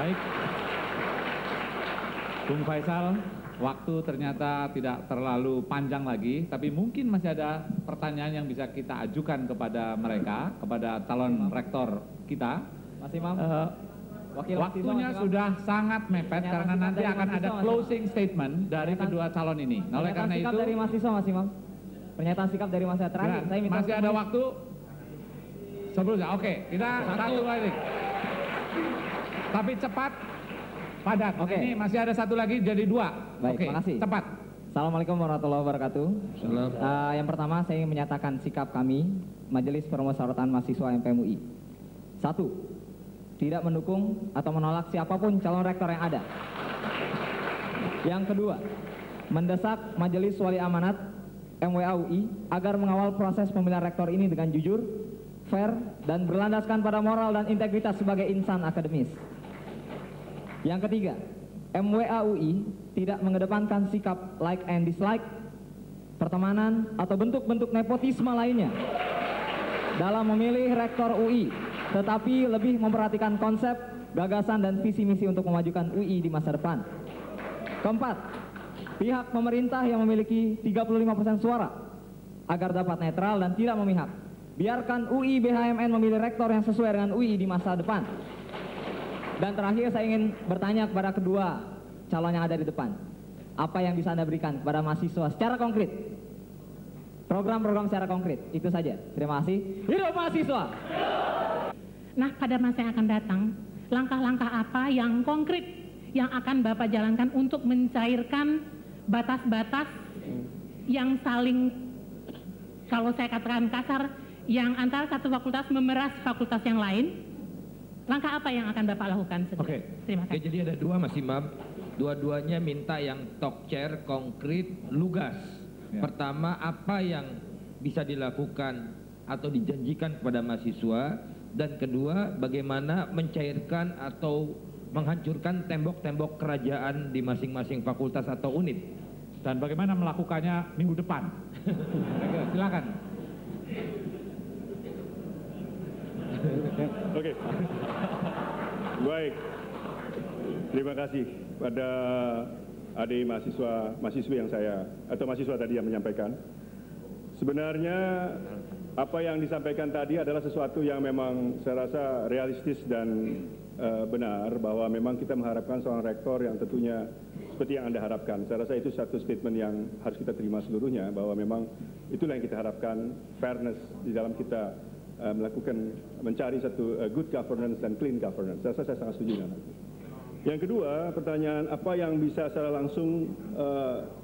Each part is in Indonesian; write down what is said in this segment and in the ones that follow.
Baik. Bung Faisal, waktu ternyata tidak terlalu panjang lagi, tapi mungkin masih ada pertanyaan yang bisa kita ajukan kepada mereka, kepada calon rektor kita. Mas Imam, waktunya sudah sangat mepet karena nanti akan ada closing statement dari kedua calon ini. Oleh karena itu, dari mahasiswa, Mas Imam. Pernyataan sikap dari mahasiswa terakhir. Saya minta masih ada waktu sebelumnya. Oke, kita satu lagi. Tapi cepat, padat. Oke. Ini masih ada satu lagi jadi dua. Baik, oke, makasih. cepat. Assalamualaikum warahmatullahi wabarakatuh. Yang pertama saya ingin menyatakan sikap kami Majelis Permusyawaratan Mahasiswa MPMUI. 1. Tidak mendukung atau menolak siapapun calon rektor yang ada. Yang kedua, mendesak Majelis Wali Amanat MWAUI agar mengawal proses pemilihan rektor ini dengan jujur, fair, dan berlandaskan pada moral dan integritas sebagai insan akademis. Yang ketiga, MWAUI tidak mengedepankan sikap like and dislike, pertemanan, atau bentuk-bentuk nepotisme lainnya dalam memilih rektor UI, tetapi lebih memperhatikan konsep, gagasan, dan visi misi untuk memajukan UI di masa depan. Keempat, pihak pemerintah yang memiliki 35% suara agar dapat netral dan tidak memihak. Biarkan UI BHMN memilih rektor yang sesuai dengan UI di masa depan. Dan terakhir saya ingin bertanya kepada kedua calon yang ada di depan. Apa yang bisa Anda berikan kepada mahasiswa secara konkret? Program-program secara konkret. Itu saja. Terima kasih. Hidup mahasiswa! Nah, pada masa yang akan datang, langkah-langkah apa yang konkret yang akan Bapak jalankan untuk mencairkan batas-batas yang saling, kalau saya katakan kasar, yang antara satu fakultas memeras fakultas yang lain? Langkah apa yang akan Bapak lakukan? Oke. Terima kasih. Oke, jadi ada dua, Mas Imam. Dua-duanya minta yang talk chair, konkret, lugas. Ya. Pertama, apa yang bisa dilakukan atau dijanjikan kepada mahasiswa. Dan kedua, bagaimana mencairkan atau menghancurkan tembok-tembok kerajaan di masing-masing fakultas atau unit. Dan bagaimana melakukannya minggu depan. Silakan. Oke. Baik. Terima kasih pada adik mahasiswi yang mahasiswa tadi yang menyampaikan. Sebenarnya apa yang disampaikan tadi adalah sesuatu yang memang saya rasa realistis dan benar, bahwa memang kita mengharapkan seorang rektor yang tentunya seperti yang Anda harapkan. Saya rasa itu satu statement yang harus kita terima seluruhnya, bahwa memang itulah yang kita harapkan, fairness di dalam kita mencari satu good governance dan clean governance. Saya rasa saya sangat setuju dengan itu. Yang kedua, pertanyaan apa yang bisa secara langsung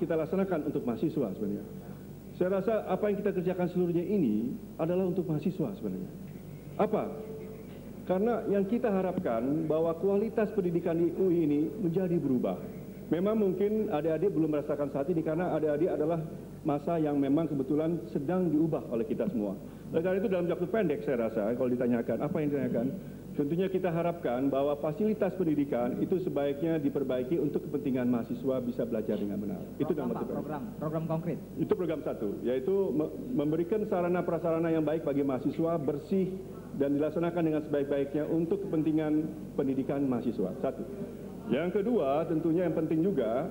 kita laksanakan untuk mahasiswa sebenarnya. Saya rasa apa yang kita kerjakan seluruhnya ini adalah untuk mahasiswa sebenarnya. Apa? Karena yang kita harapkan bahwa kualitas pendidikan di UI ini menjadi berubah. Memang mungkin adik-adik belum merasakan saat ini karena adik-adik adalah masa yang memang kebetulan sedang diubah oleh kita semua. Oleh karena itu dalam waktu pendek saya rasa kalau ditanyakan apa yang ditanyakan, tentunya kita harapkan bahwa fasilitas pendidikan itu sebaiknya diperbaiki untuk kepentingan mahasiswa bisa belajar dengan benar. Itu dalam waktu pendek. Program konkret. Itu program satu, yaitu memberikan sarana prasarana yang baik bagi mahasiswa, bersih dan dilaksanakan dengan sebaik-baiknya untuk kepentingan pendidikan mahasiswa. Satu. Yang kedua, tentunya yang penting juga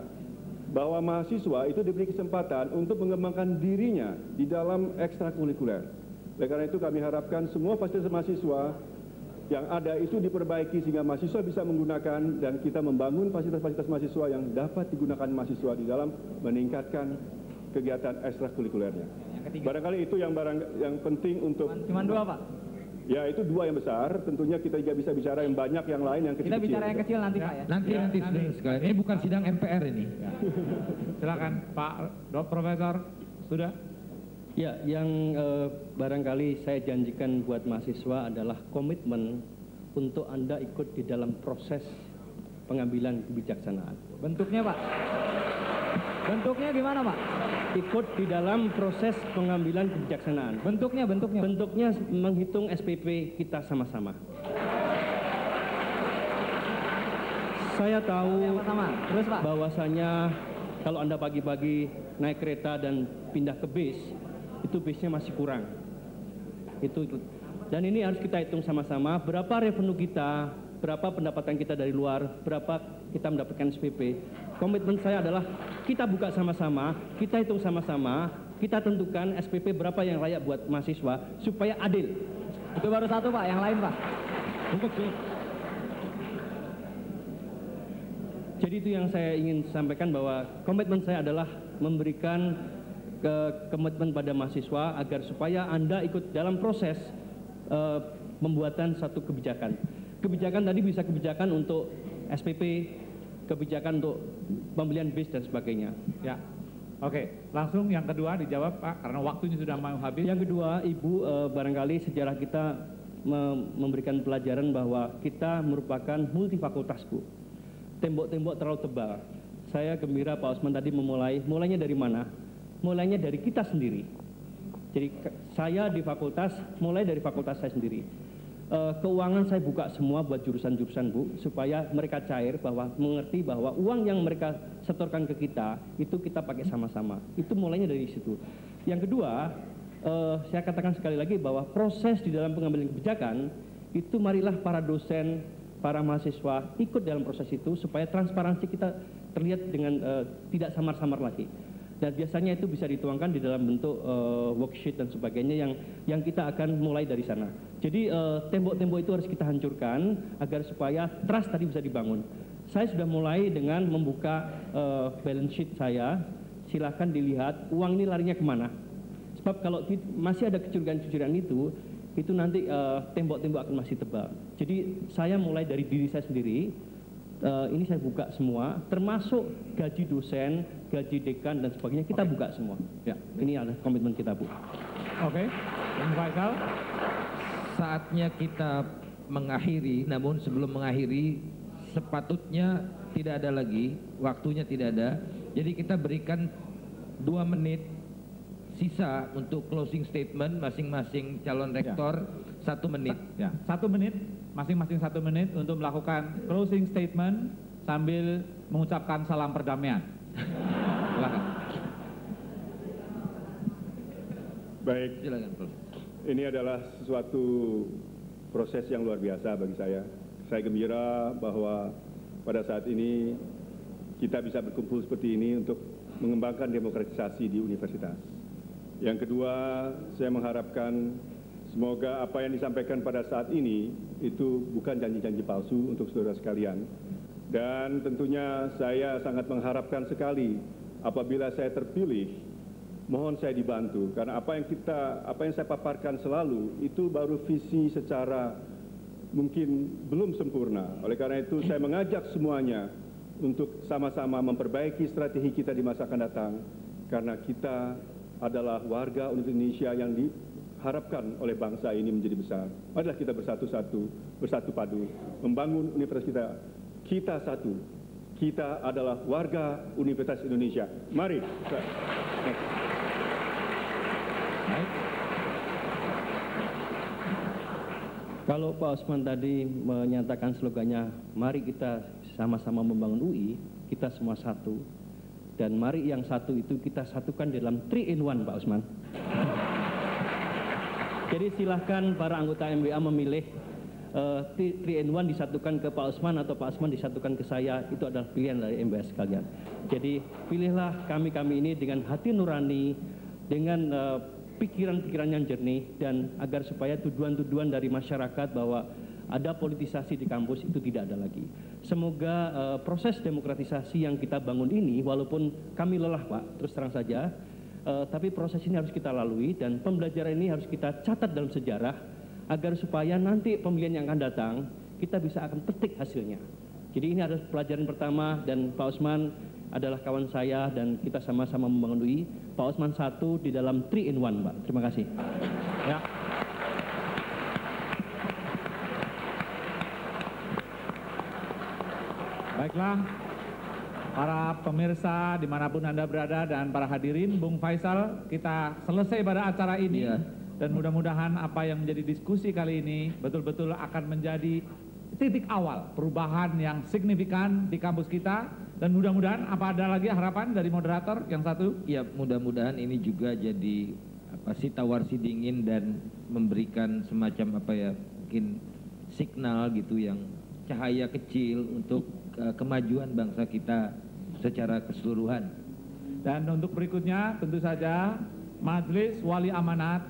bahwa mahasiswa itu diberi kesempatan untuk mengembangkan dirinya di dalam ekstrakurikuler. Oleh karena itu kami harapkan semua fasilitas mahasiswa yang ada itu diperbaiki sehingga mahasiswa bisa menggunakan, dan kita membangun fasilitas-fasilitas mahasiswa yang dapat digunakan mahasiswa di dalam meningkatkan kegiatan ekstrakurikulernya. Barangkali itu yang penting untuk... Cuma dua, Pak? Ya, itu dua yang besar. Tentunya kita juga bisa bicara yang banyak yang lain yang kecil-kecil. Kita bicara yang kecil nanti, Pak, ya? Nanti sekali. Ini bukan sidang MPR ini. Ya. Silakan Pak Profesor, sudah? Ya, yang barangkali saya janjikan buat mahasiswa adalah komitmen untuk Anda ikut di dalam proses pengambilan kebijaksanaan. Bentuknya, Pak? Bentuknya gimana, Pak? Ikut di dalam proses pengambilan kebijaksanaan. Bentuknya. Bentuknya menghitung SPP kita sama-sama. Saya tahu terus, Pak, bahwasanya kalau Anda pagi-pagi naik kereta dan pindah ke bis, itu bisnya masih kurang. Dan ini harus kita hitung sama-sama berapa revenue kita berapa pendapatan kita dari luar, berapa kita mendapatkan SPP. Komitmen saya adalah kita buka sama-sama, kita hitung sama-sama, kita tentukan SPP berapa yang layak buat mahasiswa supaya adil. Itu baru satu Pak, yang lain Pak. Jadi itu yang saya ingin sampaikan, bahwa komitmen saya adalah memberikan komitmen pada mahasiswa agar supaya Anda ikut dalam proses pembuatan satu kebijakan. Kebijakan tadi bisa kebijakan untuk SPP, kebijakan untuk pembelian bis dan sebagainya. Ya. Oke, langsung yang kedua dijawab Pak, karena waktunya sudah mau habis. Yang kedua, Ibu, barangkali sejarah kita memberikan pelajaran bahwa kita merupakan multifakultas, Bu. Tembok-tembok terlalu tebal. Saya gembira Pak Osman tadi mulainya dari mana? Mulainya dari kita sendiri. Jadi saya di fakultas, mulai dari fakultas saya sendiri. Keuangan saya buka semua buat jurusan-jurusan, Bu, supaya mereka cair, bahwa mengerti bahwa uang yang mereka setorkan ke kita itu kita pakai sama-sama. Itu mulainya dari situ. Yang kedua, saya katakan sekali lagi bahwa proses di dalam pengambilan kebijakan itu marilah para dosen, para mahasiswa ikut dalam proses itu supaya transparansi kita terlihat dengan tidak samar-samar lagi. Dan biasanya itu bisa dituangkan di dalam bentuk worksheet dan sebagainya yang kita akan mulai dari sana. Jadi tembok-tembok itu harus kita hancurkan agar supaya trust tadi bisa dibangun. Saya sudah mulai dengan membuka balance sheet saya. Silahkan dilihat uang ini larinya kemana. Sebab kalau masih ada kecurigaan-kecurigaan itu nanti tembok-tembok akan masih tebal. Jadi saya mulai dari diri saya sendiri. Ini saya buka semua, termasuk gaji dosen, gaji dekan dan sebagainya, kita buka semua. Ya, ini adalah komitmen kita, Bu. Oke, Bung Faisal. Saatnya kita mengakhiri, namun sebelum mengakhiri sepatutnya tidak ada lagi, waktunya tidak ada. Jadi kita berikan 2 menit sisa untuk closing statement masing-masing calon rektor, 1 menit. Ya, 1 menit. Masing-masing 1 menit untuk melakukan closing statement sambil mengucapkan salam perdamaian. Silakan. Baik, Silakan, Prof. ini adalah sesuatu proses yang luar biasa bagi saya. Saya gembira bahwa pada saat ini kita bisa berkumpul seperti ini untuk mengembangkan demokratisasi di universitas. Yang kedua, saya mengharapkan semoga apa yang disampaikan pada saat ini itu bukan janji-janji palsu untuk saudara sekalian. Dan tentunya saya sangat mengharapkan sekali apabila saya terpilih, mohon saya dibantu. Karena apa yang saya paparkan selalu itu baru visi secara mungkin belum sempurna. Oleh karena itu saya mengajak semuanya untuk sama-sama memperbaiki strategi kita di masa akan datang. Karena kita adalah warga Indonesia yang diharapkan oleh bangsa ini menjadi besar. Marilah kita bersatu-satu, bersatu padu, membangun universitas kita satu. Kita adalah warga Universitas Indonesia. Mari. Baik. Kalau Pak Osman tadi menyatakan slogannya, mari kita sama-sama membangun UI, kita semua satu. Dan mari yang satu itu kita satukan dalam 3-in-1, Pak Osman. Jadi silahkan para anggota MBA memilih 3-in-1 disatukan ke Pak Osman atau Pak Osman disatukan ke saya. Itu adalah pilihan dari MBA sekalian. Jadi pilihlah kami-kami ini dengan hati nurani, dengan pikiran-pikiran yang jernih, dan agar supaya tuduhan-tuduhan dari masyarakat bahwa ada politisasi di kampus itu tidak ada lagi. Semoga proses demokratisasi yang kita bangun ini, walaupun kami lelah Pak, terus terang saja, tapi proses ini harus kita lalui dan pembelajaran ini harus kita catat dalam sejarah agar supaya nanti pemilihan yang akan datang kita bisa akan petik hasilnya. Jadi ini adalah pelajaran pertama dan Pak Osman adalah kawan saya dan kita sama-sama membangun UI. Pak Osman satu di dalam 3-in-1 Pak. Terima kasih. Ya. Baiklah, para pemirsa dimanapun Anda berada dan para hadirin, Bung Faisal, kita selesai pada acara ini. Ya. Dan mudah-mudahan apa yang menjadi diskusi kali ini betul-betul akan menjadi titik awal perubahan yang signifikan di kampus kita. Dan mudah-mudahan apa ada lagi harapan dari moderator yang satu? Ya, mudah-mudahan ini juga jadi tawar-si dingin dan memberikan semacam mungkin signal gitu yang cahaya kecil untuk kemajuan bangsa kita secara keseluruhan. Dan untuk berikutnya tentu saja Majelis Wali Amanat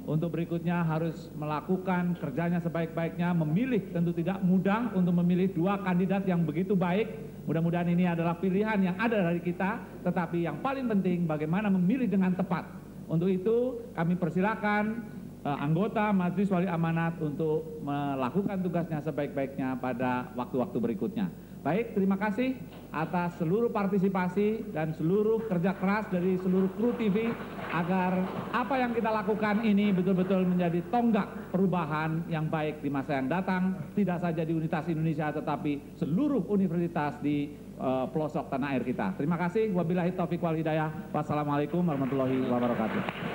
untuk berikutnya harus melakukan kerjanya sebaik-baiknya, memilih, tentu tidak mudah untuk memilih dua kandidat yang begitu baik. Mudah-mudahan ini adalah pilihan yang ada dari kita, tetapi yang paling penting bagaimana memilih dengan tepat. Untuk itu kami persilakan anggota Majelis Wali Amanat untuk melakukan tugasnya sebaik-baiknya pada waktu-waktu berikutnya. Baik, terima kasih atas seluruh partisipasi dan seluruh kerja keras dari seluruh kru TV agar apa yang kita lakukan ini betul-betul menjadi tonggak perubahan yang baik di masa yang datang, tidak saja di Universitas Indonesia tetapi seluruh universitas di pelosok tanah air kita. Terima kasih. Wabillahi taufiq wal hidayah. Wassalamualaikum warahmatullahi wabarakatuh.